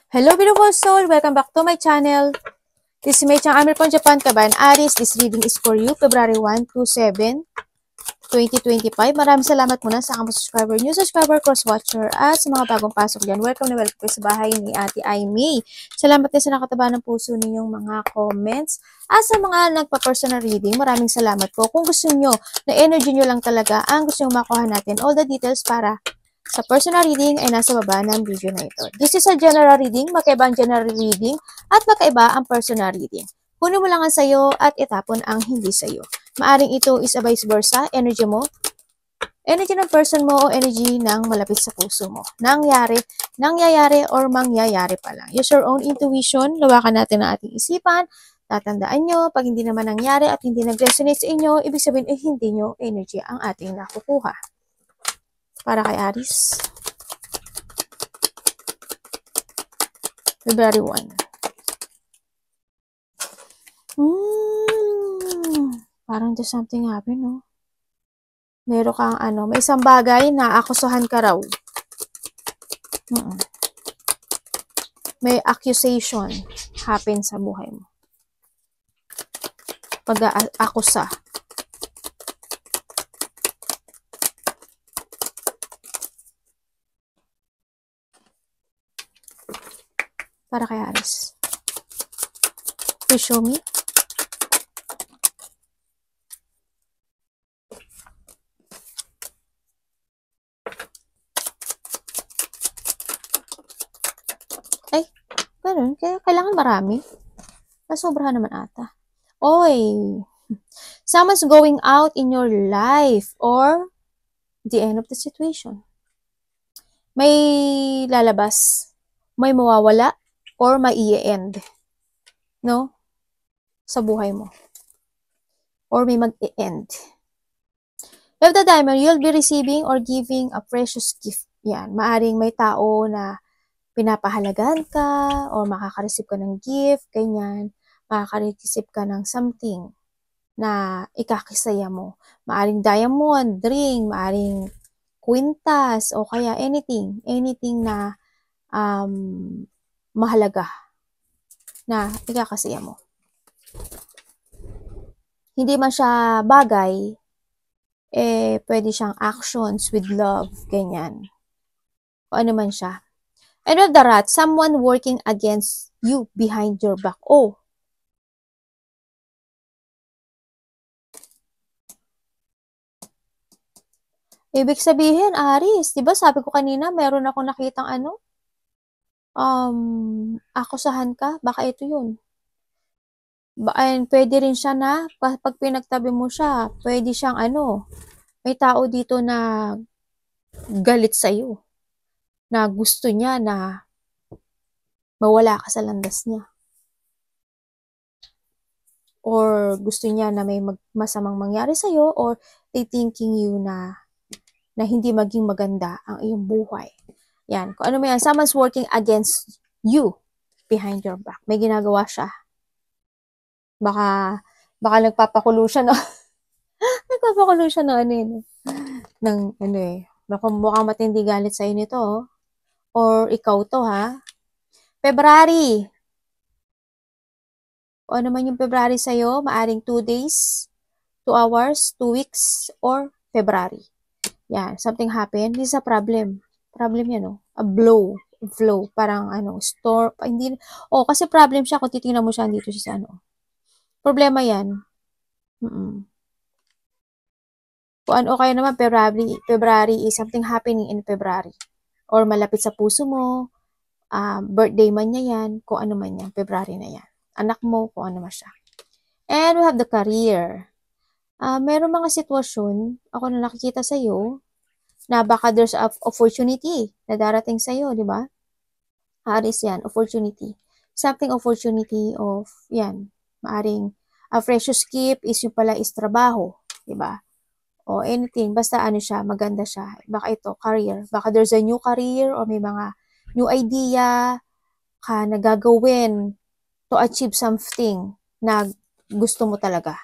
Hello beautiful soul! Welcome back to my channel. This is May Chang Amir from Japan, Kabayan Aris. This reading is for you, February 1 to 7, 2025. Maraming salamat muna sa aking subscriber, new subscriber, cross-watcher, at sa mga bagong pasok dyan. Welcome na welcome sa bahay ni Ate Aimee. Salamat din sa nakataba ng puso ninyong mga comments. At sa mga nagpa-personal reading, maraming salamat po. Kung gusto nyo, na energy nyo lang talaga ang gusto nyo makuha natin, all the details para sa personal reading ay nasa baba ng video na ito. This is a general reading, magkaiba ang general reading at magkaiba ang personal reading. Kunin mo lang ang sayo at itapon ang hindi sayo. Maaring ito is a vice versa, energy mo, energy ng person mo o energy ng malapit sa puso mo. Nangyayari or mangyayari pa lang. Use your own intuition, lawakan natin ang ating isipan. Tatandaan nyo, pag hindi naman nangyari at hindi nag-resonate sa inyo, ibig sabihin hindi nyo energy ang ating nakukuha. Para kay Aris. February 1. Parang there's something happen, no? Meron kang may isang bagay na akusahan ka raw. May accusation happen sa buhay mo. Pag-akusa. Para kay Aris. Please show me. Ay, ganun. Kaya kailangan marami. Nasobrahan naman ata. Oy, someone's going out in your life or the end of the situation. May lalabas, may mawawala, or may i-end. No? Sa buhay mo. Or may mag-i-end. Love the diamond, you'll be receiving or giving a precious gift. Yan. Maaring may tao na pinapahalagan ka or makaka-receive ka ng gift, ganyan. Makaka-receive ka ng something na ikakisaya mo. Maaring diamond, ring, maaring kwintas, o kaya anything na mahalaga na ikakasaya mo. Hindi man siya bagay, pwede siyang actions with love, ganyan. O ano man siya. And of the rat, someone working against you behind your back. Oh. Ibig sabihin, Aris, di ba sabi ko kanina, meron ako nakitang akusahan ka, baka ito yun. And pwede rin siya na, pag pinagtabi mo siya, pwede siyang may tao dito na galit sa'yo. Na gusto niya na mawala ka sa landas niya. Or gusto niya na may masamang mangyari sa'yo, or they thinking you na hindi maging maganda ang iyong buhay. Yan. Kung ano mo yan, someone's working against you behind your back. May ginagawa siya. Baka nagpapakulo siya, no? Nagpapakulo siya mukhang matindi galit sa'yo nito, oh. Or ikaw to, ha? February. O ano man yung February sa'yo, maaring 2 days, 2 hours, 2 weeks, or February. Yan, something happened. This is a problem. Problem yan, no? A flow, parang storm, hindi, kasi problem siya kung titingnan mo siya dito siya sa problema yan. Kung kaya naman, February is something happening in February. Or malapit sa puso mo, birthday man niya yan, kung ano man yan, February na yan. Anak mo, kung ano man siya. And we have the career. Meron mga sitwasyon, ako na nakikita sa'yo, na baka there's an opportunity na darating sa'yo, di ba? Aris yan, opportunity. Something opportunity of, yan, maaring a precious gift is yung pala is trabaho, di ba? O anything, basta siya, maganda siya. Baka ito, career. Baka there's a new career or may mga new idea ka na gagawin to achieve something na gusto mo talaga.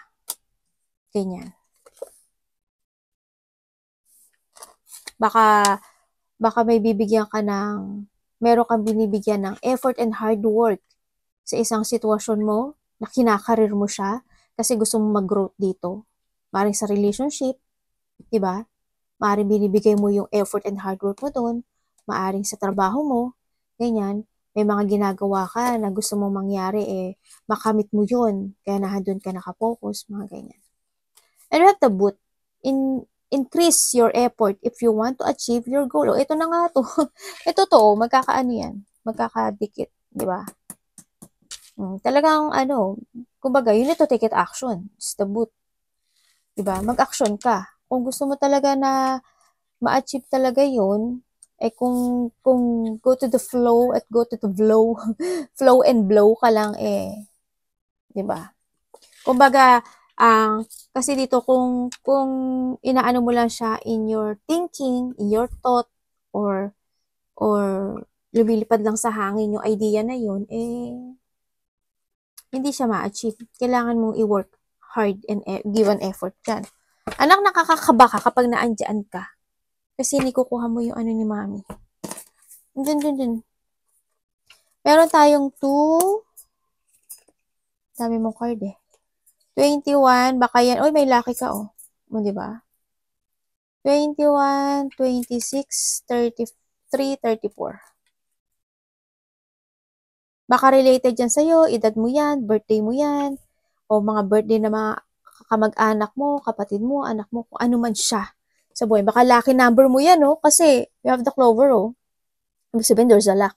Ganyan. Baka may bibigyan ka ng meron kang binibigyan ng effort and hard work sa isang sitwasyon mo na kinakarir mo siya kasi gusto mong mag-growth dito. Maring sa relationship, di ba? Maaring binibigay mo yung effort and hard work mo doon, maaring sa trabaho mo, ganyan, may mga ginagawa ka na gusto mong mangyari, makamit mo yun, kaya doon ka nakapokus, mga ganyan. And you have to increase your effort if you want to achieve your goal. Ito na nga to. Ito to, magkakaano yan, magkakadikit, di ba? Talagang kumbaga, you need to take it action. It's the boot. Di ba? Mag-action ka. Kung gusto mo talaga na ma-achieve talaga yun, kung go to the flow at go to the flow, flow and blow ka lang, di ba? Kumbaga, kasi dito kung inaano mo lang siya in your thinking, in your thought, or lumilipad lang sa hangin yung idea na yun, hindi siya ma-achieve. Kailangan mong i-work hard and give an effort dyan. Anak, nakakakaba ka kapag naandyan ka. Kasi hindi kukuha mo yung ni mami. Dun. Meron tayong 2. Dami mong card 21, baka yan. Oy, may lucky ka di ba? 21, 26, 33, 34. Baka related yan sa'yo, edad mo yan, birthday mo yan, o mga birthday na mga kamag-anak mo, kapatid mo, anak mo, kung ano man siya sa buhay. Baka lucky number mo yan, kasi you have the clover, Ibig sabihin, there's a luck.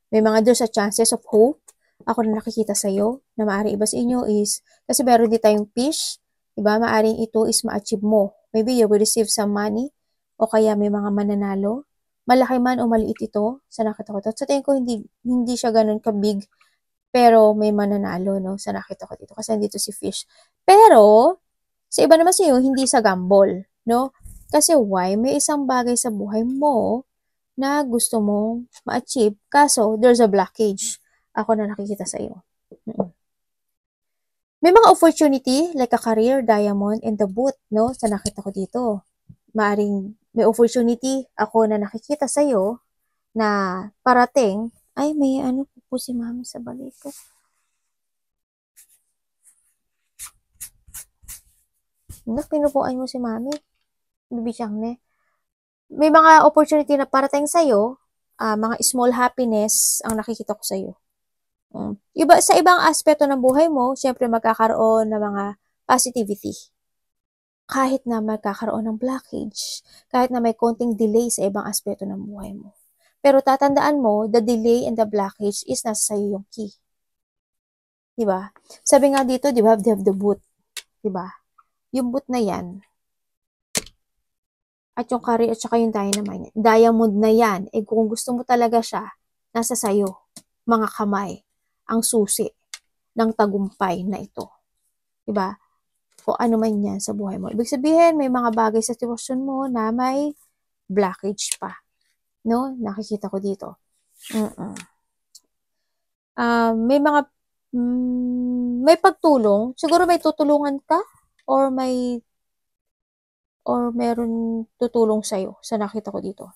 May mga there's a chances of hope. Ako na nakikita sa'yo, na maaaring iba sa inyo is, kasi meron din tayong fish, diba? Maaaring ito is ma-achieve mo. Maybe you will receive some money, o kaya may mga mananalo. Malaki man o maliit ito, sa nakita ko to. Sa tingin ko, hindi siya ganun ka-big, pero may mananalo, sa nakita ko dito. Kasi nandito si fish. Pero, sa iba naman sa iyo, hindi sa gamble, Kasi why? May isang bagay sa buhay mo na gusto mong ma-achieve, kaso there's a blockage. Ako na nakikita sa iyo. May mga opportunity, like a career, diamond, and the boot, sa nakita ko dito. Maaring may opportunity ako na nakikita sa iyo na parating. Ay, may po si mami sa balik ko. Pinupuan mo si mami. Bibisang May mga opportunity na parating sa'yo, mga small happiness ang nakikita ko sa'yo. Sa ibang aspeto ng buhay mo, syempre magkakaroon ng mga positivity. Kahit na magkakaroon ng blockage, kahit na may konting delay sa ibang aspeto ng buhay mo. Pero tatandaan mo, the delay and the blockage is nasa sa'yo yung key. Diba? Sabi nga dito, diba, they have the boot. Diba? Yung boot na yan, at yung career at saka yung diamond na yan, kung gusto mo talaga siya, nasa sayo, mga kamay, ang susi ng tagumpay na ito. Diba? Kung ano man yan sa buhay mo. Ibig sabihin, may mga bagay sa sitwasyon mo na may blockage pa. Nakikita ko dito. May mga, may pagtulong. Siguro may tutulungan ka or meron tutulong sa'yo sa nakita ko dito.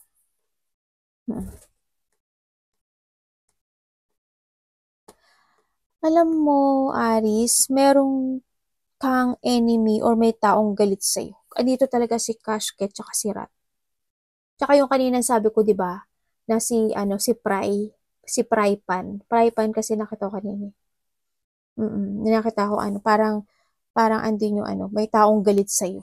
Alam mo, Aris, merong kang enemy or may taong galit sa'yo. Dito talaga si Cashket tsaka si Rat. Tsaka yung kanina sabi ko, diba, na si Prypan. Prypan kasi nakita ko kanina. Nakita ko parang andun yung may taong galit sa'yo.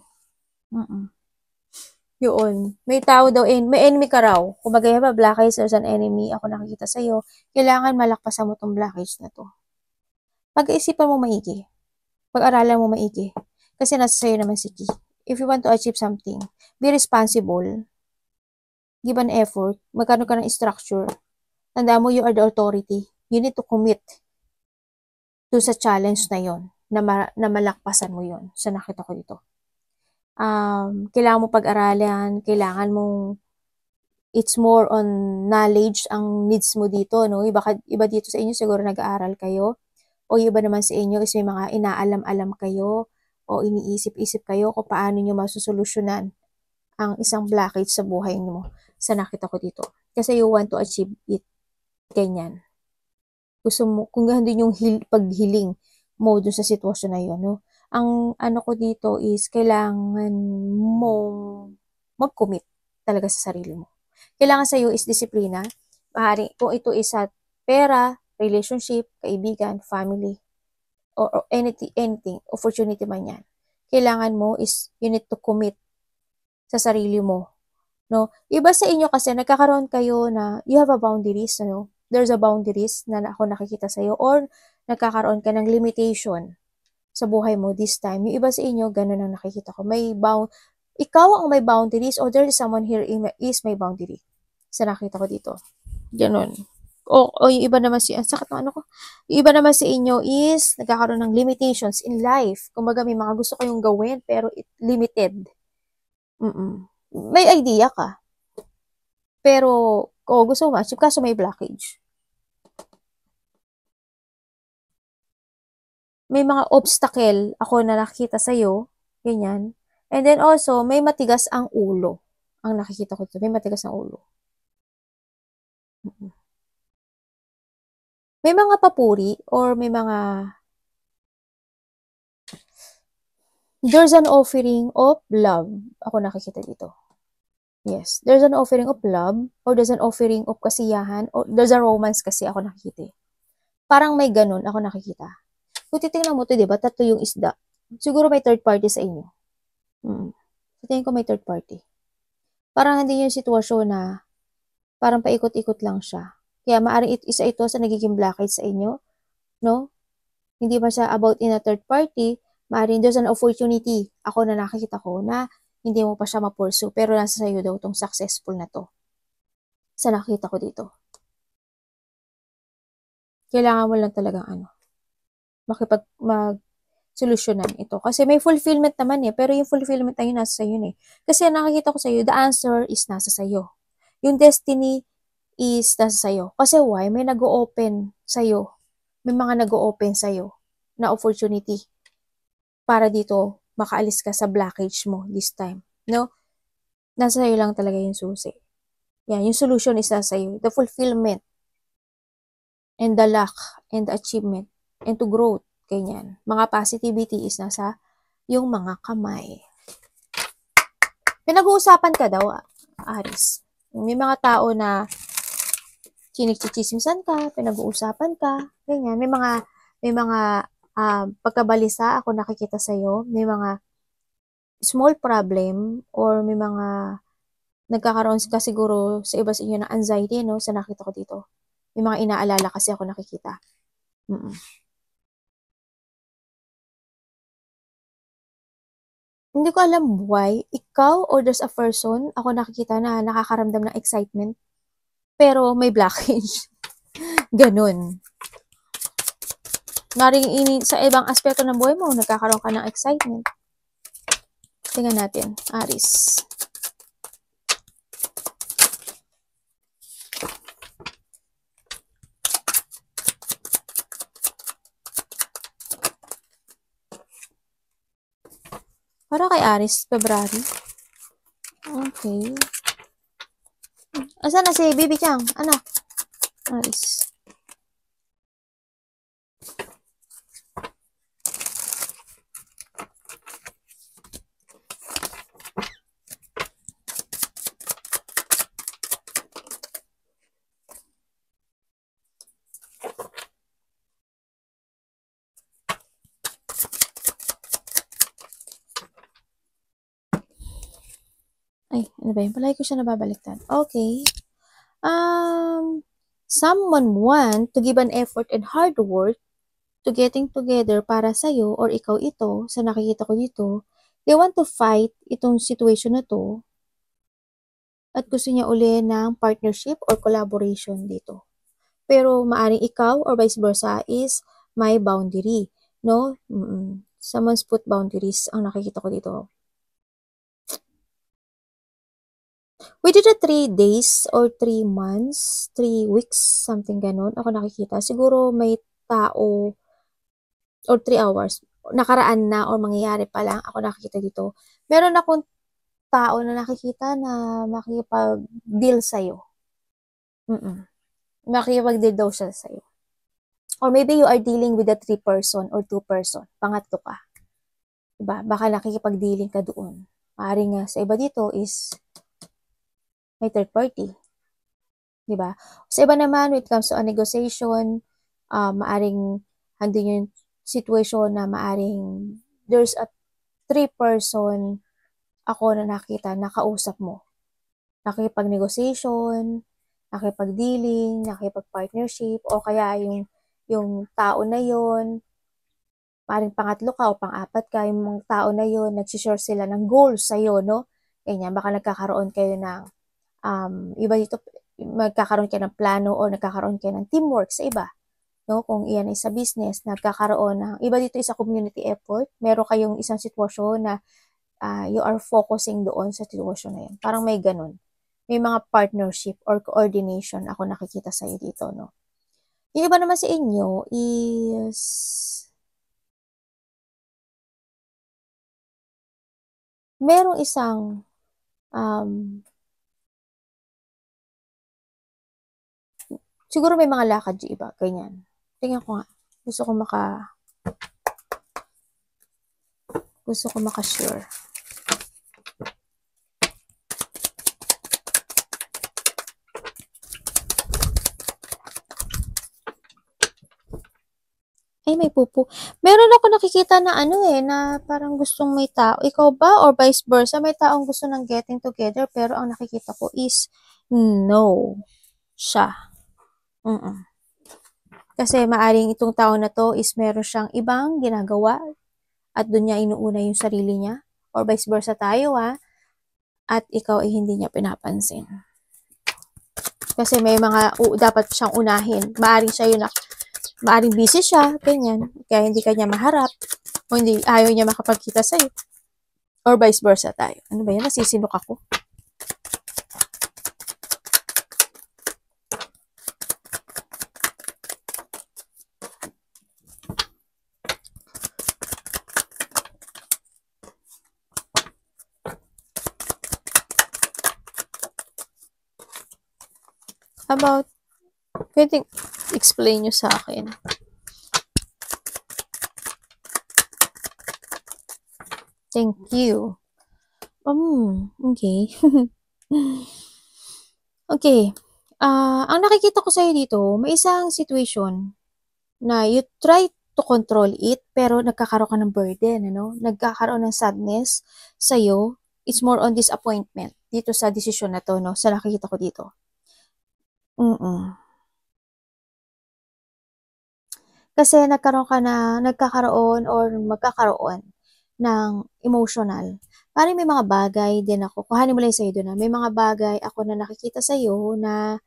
Yun. May tao daw, may enemy ka raw. Kung bagay ba, blockage, there's an enemy, ako nakikita sa'yo. Kailangan malakpasan mo tong blockage na to. Pag-iisipan mo maigi. Pag-aralan mo maigi. Kasi nasa sa'yo naman si Key. If you want to achieve something, be responsible. Give an effort. Magkano ka ng structure. Tandaan mo, you are the authority. You need to commit to sa challenge na yon na malakpasan mo yon sa nakita ko dito. Kailangan mo pag-aralan, kailangan mong it's more on knowledge ang needs mo dito, Iba dito sa inyo siguro nag-aaral kayo, o iba naman sa inyo is may mga inaalam-alam kayo, o iniisip-isip kayo kung paano nyo masusolusyonan ang isang blockage sa buhay mo. sa nakita ko dito. Kasi you want to achieve it. Ganyan. Gusto mo, kung gandun yung paghiling mo dun sa sitwasyon na yun, no? Ang ano ko dito is, kailangan mong mag-commit talaga sa sarili mo. Kailangan sa'yo is disiplina. Maaari, kung ito is sa pera, relationship, kaibigan, family, or anything, opportunity man yan. Kailangan mo is, you need to commit sa sarili mo. No? Iba sa inyo kasi, nagkakaroon kayo na, you have a boundaries, no? There's a boundaries na ako nakikita sa'yo, or nagkakaroon ka ng limitation sa buhay mo this time. Yung iba sa inyo, ganun ang nakikita ko. Ikaw ang may boundaries, or there is someone here is may boundary. Sa nakita ko dito. Ganun. O yung iba naman ang sakit ng ano ko. Yung iba naman sa inyo is nagkakaroon ng limitations in life. Kumbaga may mga gusto kayong gawin pero limited. May idea ka. Pero gusto mo ma-achieve kaso may blockage. May mga obstacle ako na nakikita sa'yo. Ganyan. And then also, may matigas ang ulo. Ang nakikita ko dito. May matigas ang ulo. May mga papuri or may mga there's an offering of love. Ako nakikita dito. Yes. There's an offering of love or there's an offering of kasiyahan or there's a romance kasi ako nakikita. Parang may ganun ako nakikita. Kung titingnan mo ito, diba? Tatlo yung isda. Siguro may third party sa inyo. Sa tingin ko may third party. Parang hindi yung sitwasyon na parang paikot-ikot lang siya. Kaya maaaring isa ito sa nagiging blockage sa inyo. No? Hindi ba siya about in a third party, maaaring there's an opportunity ako na nakikita ko na hindi mo pa siya ma-pursue pero nasa sayo daw tong successful na to. Sa nakita ko dito. Kailangan mo lang talagang mag-solusyonan ito. Kasi may fulfillment naman pero yung fulfillment na yun nasa sayo Kasi nakikita ko sa'yo, the answer is nasa sayo. Yung destiny is nasa sayo. Kasi why? May nag-o-open sa'yo. May mga nag-o-open sa'yo na opportunity para dito makaalis ka sa blockage mo this time. No? Nasa sa'yo lang talaga yung susi. Yan, yung solution is nasa sa'yo. The fulfillment and the luck and the achievement and to growth. Ganyan. Mga positivity is nasa yung mga kamay. Pinag-uusapan ka daw, Aris. May mga tao na chinichismisan ka, pinag-uusapan ka, ganyan. May mga pagkabalisa ako nakikita sa'yo, may mga small problem or may mga nagkakaroon ka siguro sa iba sa inyo ng anxiety, no? Sa nakita ko dito. May mga inaalala kasi ako nakikita. Hindi ko alam why, ikaw or there's a person ako nakikita na nakakaramdam ng excitement pero may blockage. Ganun. Maring sa ibang aspeto ng buhay mo, nagkakaroon ka ng excitement. Tingnan natin, Aris. Para kay Aris, February. Okay. Asan na si Baby Chang? Anak. Aris. Ay, ano ba yun? Palagi ko siya nababaliktad. Okay. Someone want to give an effort and hard work to getting together para sa'yo or ikaw ito, sa nakikita ko dito, they want to fight itong situation na to at gusto niya uli ng partnership or collaboration dito. Pero maaring ikaw or vice versa is may boundary, no? Someone's put boundaries ang nakikita ko dito. Within the 3 days or 3 months, 3 weeks, something ganon, ako nakikita. Siguro may tao or 3 hours, nakaraan na or mangyayari pa lang, ako nakikita dito. Meron akong tao na nakikita na makikipag-deal sa'yo. Makikipag-deal daw siya sa'yo. Or maybe you are dealing with a 3-person or 2-person. Pangatlo ka. Diba? Baka nakikipag-dealing ka doon. Maaaring nga sa iba dito is may third party. Diba? Sa iba naman, when it comes to a negotiation, maaring handin yung situation na maaring there's a 3-person ako na nakita, nakausap mo. Nakipag-negotiation, nakipag-dealing, nakipag-partnership, o kaya yung tao na yon, maring pangatlo ka o pang-apat ka, yung mga tao na yon, nagsishare sila ng goals sa'yo, no? Ganyan, baka nagkakaroon kayo ng, iba dito, magkakaroon kayo ng plano o nagkakaroon kayo ng teamwork sa iba. No? Kung iyan ay sa business, nagkakaroon ng, iba dito is a community effort, meron kayong isang sitwasyon na you are focusing doon sa sitwasyon na yan. Parang may ganun. May mga partnership or coordination ako nakikita sa'yo dito, no? Yung iba naman sa inyo is merong isang siguro may mga lakad yung iba, ganyan. Tingnan ko nga. Gusto ko maka-share. Ay, may pupo. Meron ako nakikita na na parang gustong may tao. Ikaw ba? Or vice versa? May taong gusto ng getting together, pero ang nakikita ko is no. Siya. Kasi maaring itong tao na to is meron siyang ibang ginagawa at doon niya inuuna yung sarili niya. Or vice versa tayo at ikaw ay hindi niya pinapansin. Kasi may mga dapat siyang unahin. Maaring siya yun maaring busy siya, ganyan. Kaya hindi kanya maharap. O hindi, ayaw niya makapagkita sa'yo. Or vice versa tayo. Ano ba yan? Nasisinok ako. About, pwedeng explain nyo sa akin. Thank you. Okay. Okay. Ang nakikita ko sa'yo dito, may isang situation na you try to control it, pero nagkakaroon ka ng burden, Nagkakaroon ng sadness sa'yo. It's more on disappointment dito sa decision na to, Sa nakikita ko dito. Kasi nagkakaroon or magkakaroon ng emotional. Parang may mga bagay din ako, kuhanin mo lang sa'yo doon may mga bagay ako na nakikita sa'yo na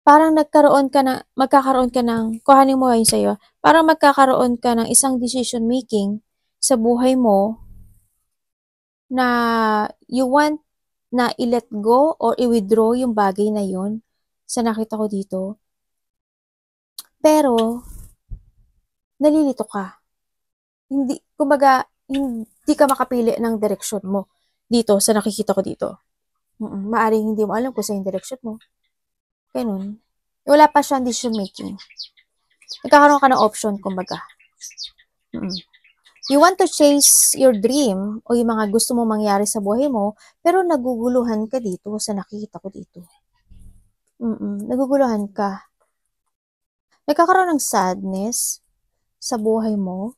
parang magkakaroon ka ng, kuhanin mo lang sa'yo, parang magkakaroon ka ng isang decision making sa buhay mo na you want na i-let go or i-withdraw yung bagay na yun sa nakita ko dito. Pero, nalilito ka. Kumbaga, hindi ka makapili ng direksyon mo dito sa nakikita ko dito. Maaring hindi mo alam kung saan yung direksyon mo. Ganun. Wala pa siyang decision making. Nagkakaroon ka ng option, kumbaga. You want to chase your dream o yung mga gusto mo mangyari sa buhay mo, pero naguguluhan ka dito sa nakikita ko dito. Naguguluhan ka. Nagkakaroon ng sadness sa buhay mo.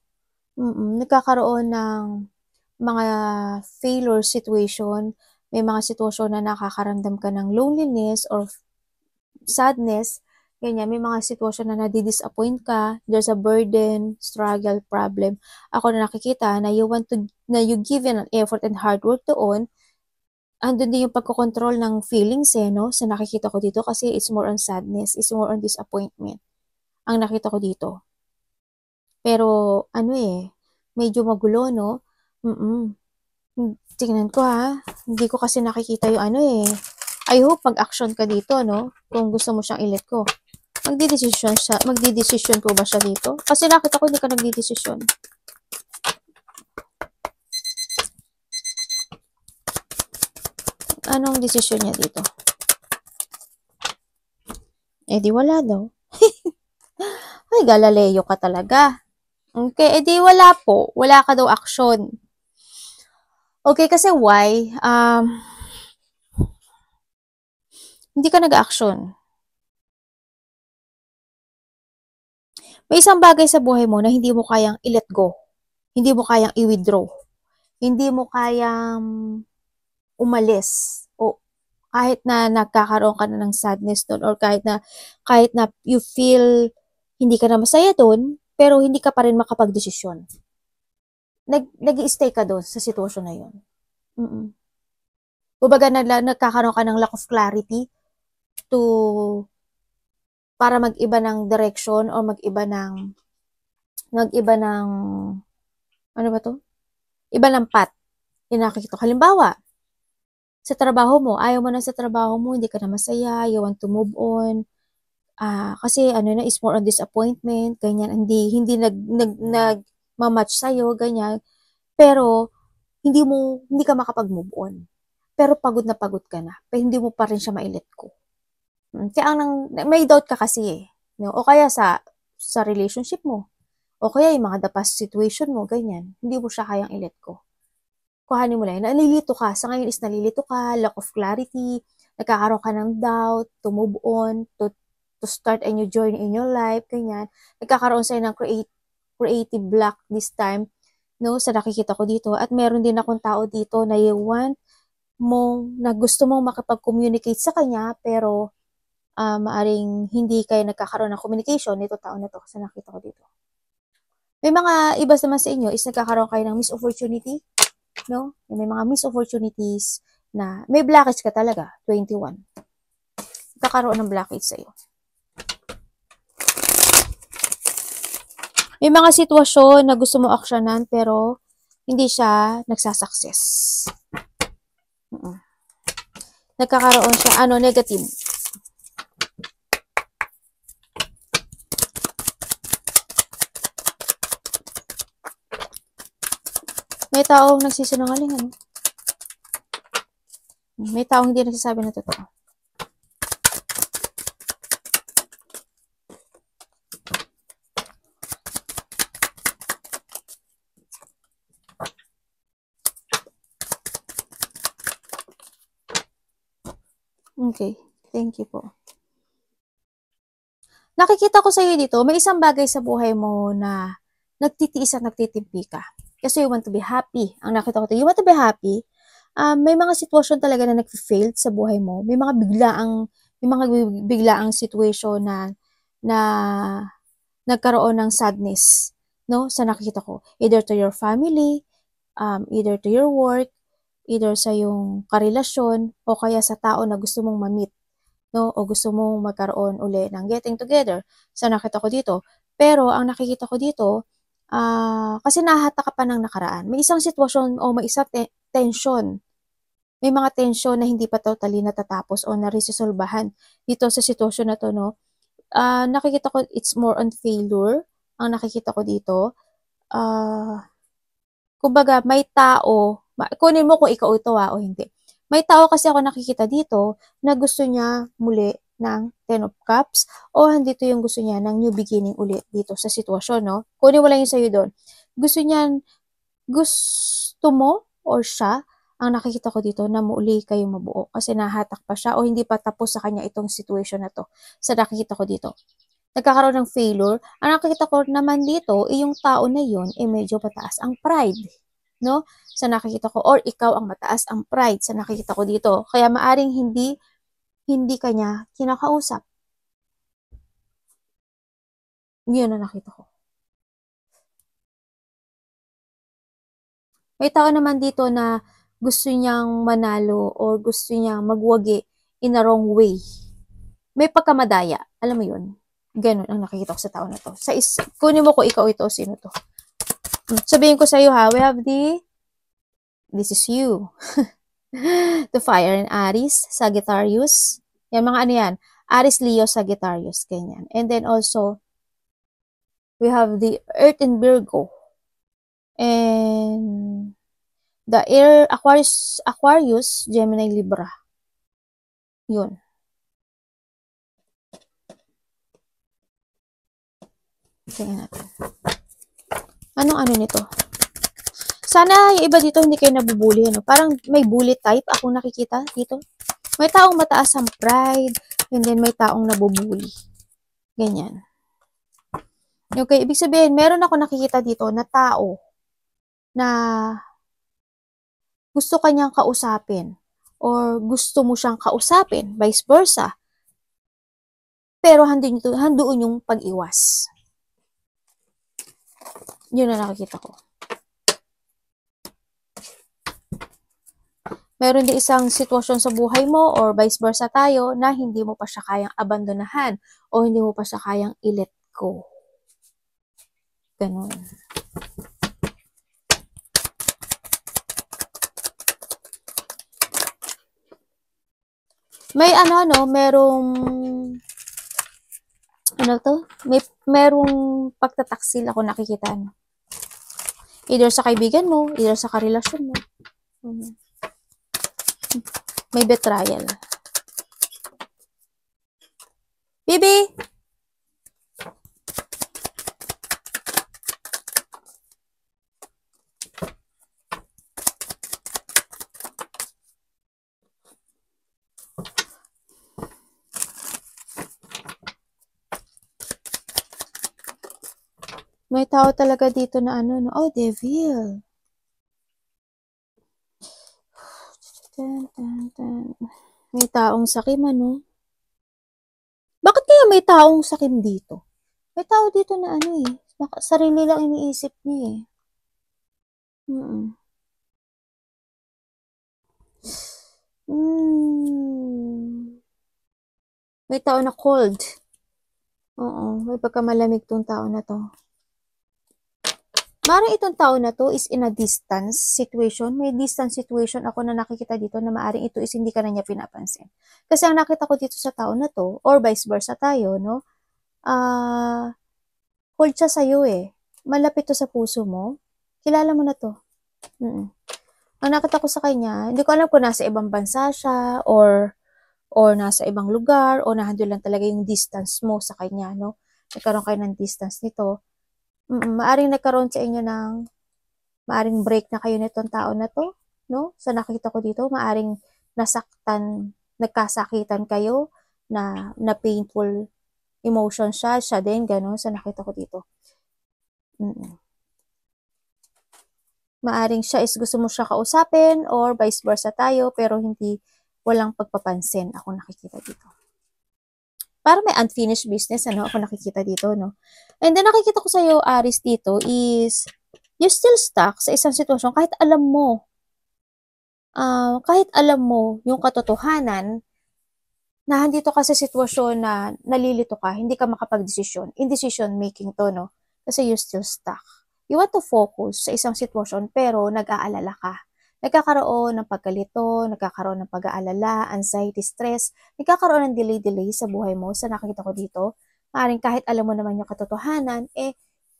Nagkakaroon ng mga failure situation. May mga sitwasyon na nakakaramdam ka ng loneliness or sadness. Ganyan, may mga sitwasyon na nadi-disappoint ka, there's a burden, struggle, problem. Ako na nakikita na you give an effort and hard work doon. Andun din yung pagkocontrol ng feelings sa nakikita ko dito kasi it's more on sadness, it's more on disappointment. Ang nakita ko dito. Pero, medyo magulo, no? Tingnan ko hindi ko kasi nakikita yung I hope mag-action ka dito, no? Kung gusto mo siyang i-let go. Magdidesisyon po ba siya dito? Kasi nakita ko hindi ka nagdidesisyon. Anong desisyon niya dito? Eh di wala daw. Ay, Galileo ka talaga. Okay, eh di wala po. Wala ka daw action. Okay, kasi why? Hindi ka nag-action. May isang bagay sa buhay mo na hindi mo kayang i-let go. Hindi mo kayang i-withdraw. Hindi mo kayang umalis. O kahit na nagkakaroon ka na ng sadness doon or kahit na you feel hindi ka na masaya doon, pero hindi ka pa rin makapag-desisyon. Nag-i-stay ka doon sa sitwasyon na yun. Kumbaga nagkakaroon ka ng lack of clarity para mag-iba ng direction or mag-iba ng ano ba to? Iba ng path. Yung nakikita. Halimbawa, sa trabaho mo, ayaw mo na sa trabaho mo, hindi ka na masaya, you want to move on. Kasi is more on disappointment, ganyan, hindi nagmamatch sa'yo, ganyan. Pero, hindi ka makapag-move on. Pero pagod na pagod ka na. Pero hindi mo pa rin siya ma-let go. Kaya may doubt ka kasi eh. No? O kaya sa relationship mo. O kaya yung mga the past situation mo, ganyan. Hindi mo siya kayang i-let go. Kuhanin mo lang. Nalilito ka. Sa ngayon is nalilito ka, lack of clarity, nagkakaroon ka ng doubt, to move on, to start a new journey in your life, ganyan. Nagkakaroon sa'yo ng creative block this time, no, sa nakikita ko dito. At meron din akong tao dito na na gusto mong makapag-communicate sa kanya, pero maaring hindi kayo nagkakaroon ng communication nito tao na to sa nakita ko dito. May mga iba naman sa inyo is nagkakaroon kayo ng missed opportunity, no? May mga missed opportunities na may blockage ka talaga, 21. Nagkakaroon ng blockage sa iyo. May mga sitwasyon na gusto mo aksyonan pero hindi siya nagsasucess. Nagkakaroon siya, negative. May taong nagsisinungaling, ano? May taong hindi nagsasabi na totoo. Okay, thank you po. Nakikita ko sa iyo dito, may isang bagay sa buhay mo na nagtitiis at nagtitimpi ka. Kasi you want to be happy. Ang nakita ko dito, you want to be happy. May mga sitwasyon talaga na nag-failed sa buhay mo. May mga biglaang situation na nagkaroon ng sadness, no? Sa nakikita ko. Either to your family, either to your work, either sa yung karelasyon, o kaya sa tao na gusto mong ma-meet, no? O gusto mong magkaroon uli ng getting together. Sa nakita ko dito. Pero, ang nakikita ko dito, kasi nahata ka pa ng nakaraan. May isang sitwasyon o may isang tension. May mga tension na hindi pa totally natatapos o narisosolbahan dito sa sitwasyon na to, no? Nakikita ko it's more on failure. Ang nakikita ko dito, kumbaga may tao, kunin mo kung ikaw ito o hindi. May tao kasi ako nakikita dito na gusto niya muli ng 10 of Cups o andito yung gusto niya ng new beginning ulit dito sa sitwasyon, no? Kunin mo lang yung sa'yo doon. Gusto mo or siya, ang nakikita ko dito na muli kayong mabuo kasi nahatak pa siya o hindi pa tapos sa kanya itong situation na to. Sa nakikita ko dito. Nagkakaroon ng failure. Ang nakikita ko naman dito, yung tao na yun, medyo mataas ang pride. No? Sa nakikita ko, or ikaw ang mataas ang pride sa nakikita ko dito. Kaya maaring hindi kanya kinakausap. Yun ang nakita ko. May tao naman dito na gusto niyang manalo or gusto niyang magwagi in a wrong way. May pagkamadaya. Alam mo yun? Ganun ang nakikita ko sa tao na to. Kunin mo ko ikaw ito, sino to. Sabihin ko sa iyo ha, we have this is you. The Fire and Aries, Sagittarius. Yan, mga ano yan. Aries, Leo, Sagittarius, ganyan. And then also, we have the Earth in Virgo. And the air, Aquarius, Gemini, Libra. Yun. Tingnan natin. Anong ano nito? Sana yung iba dito hindi kayo nabubuli. Ano? Parang may bully type ako nakikita dito. May taong mataas ang pride, and then may taong nabubuli. Ganyan. Okay, ibig sabihin, meron ako nakikita dito na tao na gusto kanyang kausapin or gusto mo siyang kausapin, vice versa. Pero handoon yung pag-iwas. Yun na nakikita ko. Meron din isang sitwasyon sa buhay mo or vice versa tayo na hindi mo pa siya kayang abandonahan o hindi mo pa siya kayang i-let go. Ganun. May merong merong pagtataksil ako nakikita. Either sa kaibigan mo, either sa karelasyon mo. May betrayal. Bibi! May tao talaga dito na oh, devil. May taong sakim, Bakit kaya may taong sakim dito? May tao dito na sarili lang iniisip niya May tao na cold. Oo, may pagkamalamig tong tao na to. Maaaring itong tao na to is in a distance situation. May distance situation ako na nakikita dito na maaaring ito is hindi ka na niya pinapansin. Kasi ang nakita ko dito sa tao na to, or vice versa tayo, cold siya sa'yo Malapit to sa puso mo. Kilala mo na to. Ang nakita ko sa kanya, hindi ko alam kung nasa ibang bansa siya, or nasa ibang lugar, o nahandol lang talaga yung distance mo sa kanya, Nagkaroon kayo ng distance nito. Maaring nagkaroon sa inyo maaring break na kayo nitong tao na to, Sa nakita ko dito, maaring nagkasakitan kayo, na painful emotion siya din, gano'n, sa nakita ko dito. Maaring siya is gusto mo siya kausapin, or vice versa tayo, pero walang pagpapansin ako nakikita dito. Para may unfinished business, ako nakikita dito, And then, nakikita ko sa'yo, Aries, dito, is, you still stuck sa isang sitwasyon, kahit alam mo yung katotohanan, na andito ka sa sitwasyon na nalilito ka, hindi ka makapag-desisyon, indecision making to, Kasi you still stuck. You want to focus sa isang sitwasyon, pero nag-aalala ka. Nagkakaroon ng pagkalito, nagkakaroon ng pag-aalala, anxiety, stress, nagkakaroon ng delay sa buhay mo, sa nakikita ko dito. Maaaring kahit alam mo naman yung katotohanan,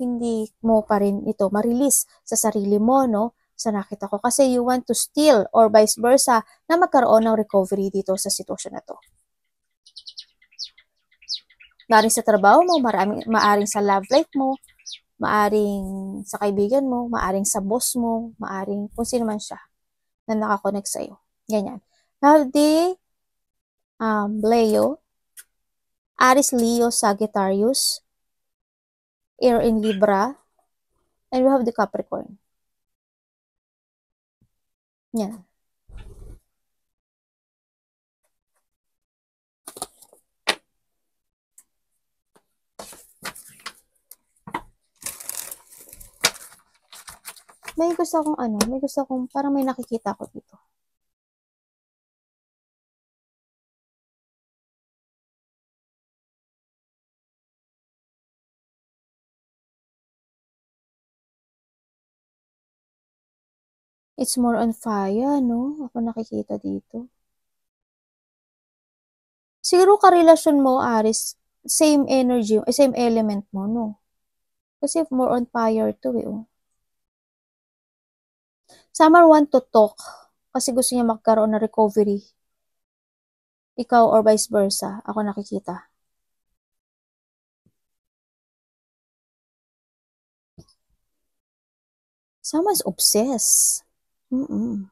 hindi mo pa rin ito ma-release sa sarili mo, sa nakita ko. Kasi you want to steal, or vice versa, na magkaroon ng recovery dito sa sitwasyon na to. Maaring sa trabaho mo, maaring sa love life mo, maaring sa kaibigan mo, maaring sa boss mo, maaring kung sino man siya na nakakonect sa'yo. Ganyan. Have the Leo, Aries, Leo, Sagittarius, Air in Libra, and we have the Capricorn. Yan. May gusto akong parang may nakikita ko dito. It's more on fire, Ako nakikita dito. Siguro karelasyon mo, Aris, same energy, same element mo, no? Kasi more on fire to eh. Oh. Summer want to talk kasi gusto niya magkaroon ng recovery. Ikaw or vice versa, ako nakikita. Someone's obsessed.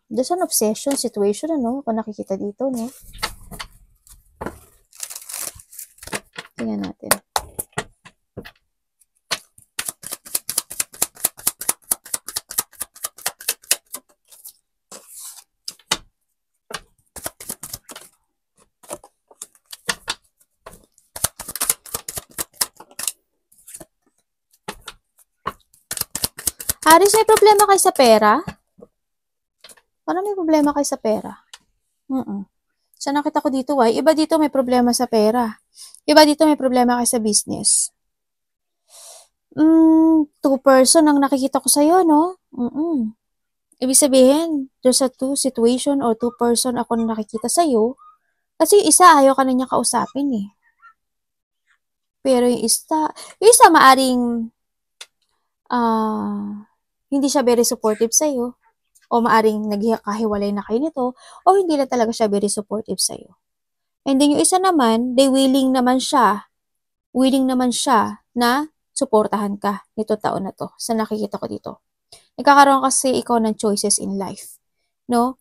There's an obsession situation, ano? Ako nakikita dito, no? Tingnan natin. Aris, may problema kayo sa pera? Parang may problema kayo sa pera. So, nakita ko dito, why? Iba dito may problema sa pera. Iba dito may problema kayo sa business. Two person ang nakikita ko sa'yo, no? Ibig sabihin, there's a two situation or two person ako na nakikita sa'yo. Kasi yung isa, ayaw ka na niya kausapin eh. Pero yung isa maaring hindi siya very supportive sa'yo. O maaring nagkakahiwalay na kayo nito. O hindi na talaga siya very supportive sa'yo. And then yung isa naman, willing naman siya na suportahan ka nito taon na to. Sa nakikita ko dito. Nagkakaroon kasi ikaw ng choices in life. No?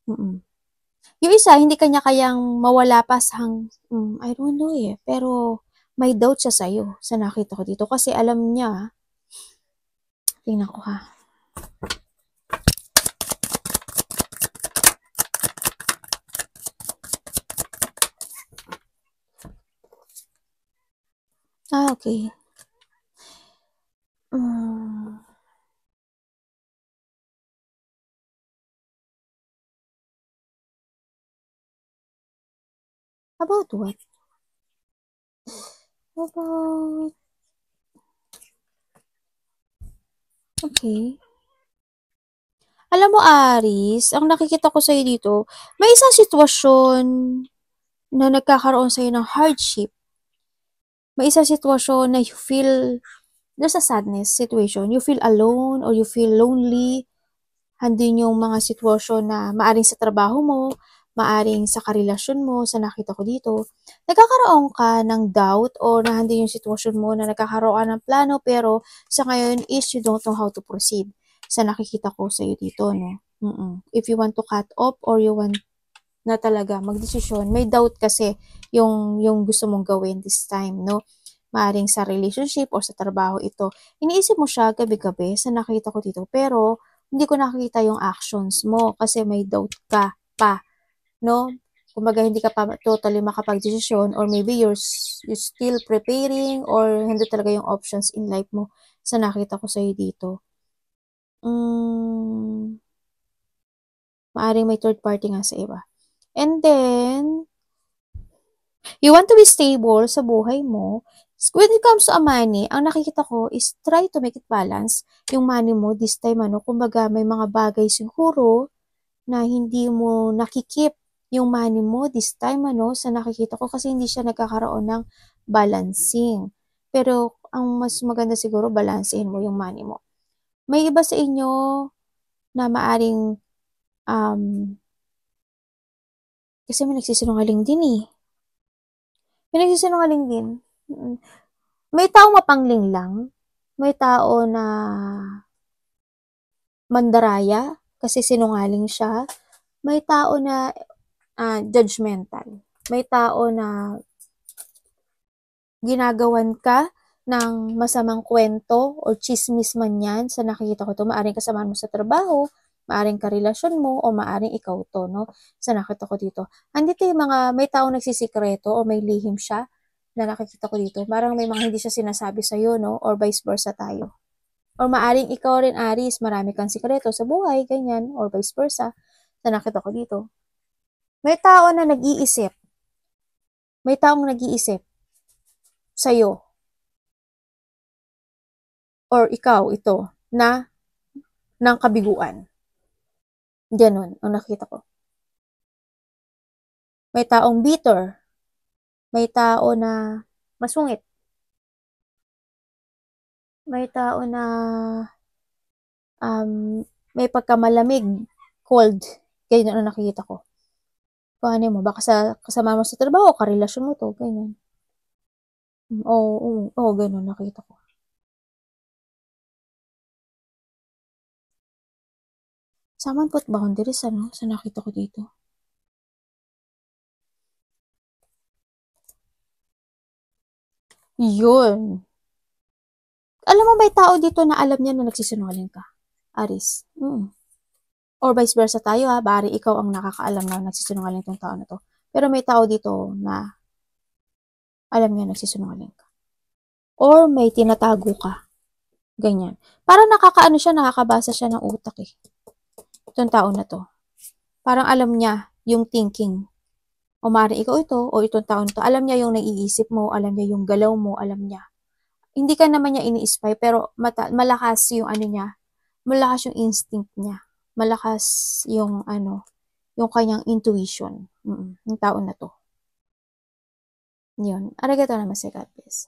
Yung isa, hindi kanya kayang mawala pa sa I don't know eh. Pero may doubt siya sa'yo sa nakita ko dito. Kasi alam niya, tingnan ko ha. Okay. About what? About... Okay. Alam mo, Aris, ang nakikita ko sa'yo dito, may isang sitwasyon na nagkakaroon sa'yo ng hardship. May isang sitwasyon na you feel, there's a sadness situation. You feel alone or you feel lonely. Handin yung mga sitwasyon na maaring sa trabaho mo, maaring sa karelasyon mo, sa nakita ko dito. Nagkakaroon ka ng doubt o nahandin yung sitwasyon mo na nagkakaroon ka ng plano pero sa ngayon is you don't know how to proceed. Sa nakikita ko sa iyo dito, no? If you want to cut off or you want na talaga magdesisyon, may doubt kasi yung gusto mong gawin this time, no? Maaring sa relationship or sa trabaho ito. Iniisip mo siya gabi-gabi sa nakita ko dito pero hindi ko nakikita yung actions mo kasi may doubt ka pa, no? Kumbaga hindi ka pa totally makapag-desisyon or maybe you're still preparing or hindi talaga yung options in life mo sa nakita ko sa'yo dito. Maaring may third party nga sa iba. And then, you want to be stable sa buhay mo. When it comes to money, ang nakikita ko is try to make it balance yung money mo this time, ano. Kumbaga, may mga bagay siguro na hindi mo nakikip yung money mo this time, ano, sa nakikita ko kasi hindi siya nagkakaroon ng balancing. Pero, ang mas maganda siguro, balansehin mo yung money mo. May iba sa inyo na maaring kasi may nagsisinungaling din eh. May nagsisinungaling din. May tao mapangling lang. May tao na mandaraya kasi sinungaling siya. May tao na judgmental. May tao na ginagawan ka ng masamang kwento o chismis man yan sa nakikita ko to. Maaring kasama mo sa trabaho, maaring karelasyon mo, o maaring ikaw to, no? Sa nakita ko dito. Andito yung mga, may tao nagsisikreto o may lihim siya na nakikita ko dito. Parang may mga hindi siya sinasabi sa'yo, no? Or vice versa tayo. Or maaring ikaw rin, Aris, marami kang sikreto sa buhay, ganyan, or vice versa. Sa nakita ko dito. May tao na nag-iisip. May taong nag-iisip sa'yo. Or ikaw, ito, na ng kabiguan. Ganon, ang nakita ko. May taong bitter. May tao na masungit. May tao na may pagkamalamig, cold. Ganyan ang nakikita ko. Kung ano mo, baka sa kasama mo sa trabaho, karelasyon mo to, ganyan. Oo, ganun nakita ko. Sa month boundaries, ano? Sa nakita ko dito. Yun. Alam mo, may tao dito na alam niya na nagsisinungaling ka. Aris. Or vice versa tayo ha. Bari ikaw ang nakakaalam na nagsisinungaling tong tao na to. Pero may tao dito na alam niya nagsisinungaling ka. Or may tinatago ka. Ganyan. Parang nakakaano siya, nakakabasa siya ng utak eh. Itong tao na to. Parang alam niya yung thinking. O maaaring ikaw ito, o itong tao na to. Alam niya yung naiisip mo, alam niya yung galaw mo, alam niya. Hindi ka naman niya ini-spy, pero malakas yung ano niya, malakas yung instinct niya. Malakas yung yung kanyang intuition. Yung tao na to. Yun. Arigato naman, God bless.